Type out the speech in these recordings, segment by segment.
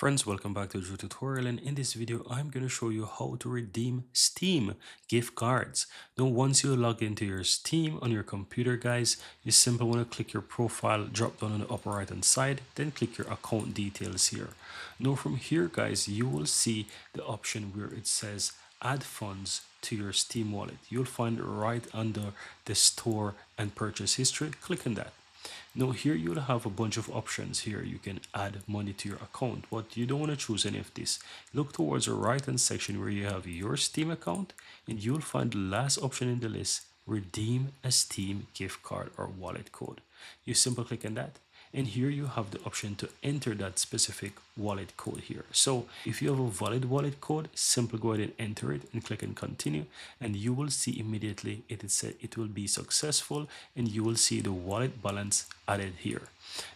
Friends, welcome back to the tutorial, and in this video I'm going to show you how to redeem Steam gift cards. Now once you log into your Steam on your computer, guys, you simply want to click your profile drop down on the upper right hand side, then click your account details here. Now from here, guys, you will see the option where it says add funds to your Steam wallet. You'll find it right under the store and purchase history. Click on that. Now here you'll have a bunch of options here. You can add money to your account, but you don't want to choose any of this. Look towards the right hand section where you have your Steam account, and you'll find the last option in the list, redeem a Steam gift card or wallet code. You simply click on that, and here you have the option to enter that specific wallet code here. So if you have a valid wallet code, simply go ahead and enter it and click on continue, and you will see immediately it is said it will be successful, and you will see the wallet balance added here.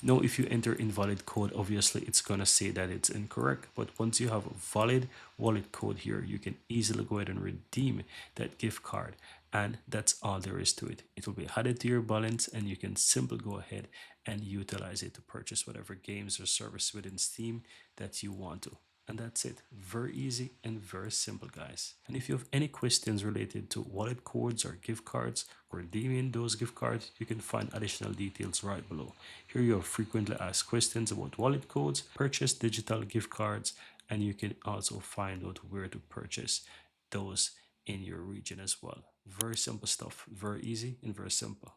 Now if you enter invalid code, obviously it's gonna say that it's incorrect, but once you have a valid wallet code here, you can easily go ahead and redeem that gift card, and that's all there is to it. It will be added to your balance, and you can simply go ahead and utilize it to purchase whatever games or service within Steam that you want to. And that's it. Very easy and very simple, guys. And if you have any questions related to wallet codes or gift cards, redeeming those gift cards, you can find additional details right below. Here you have frequently asked questions about wallet codes, purchase digital gift cards, and you can also find out where to purchase those in your region as well. Very simple stuff, very easy and very simple.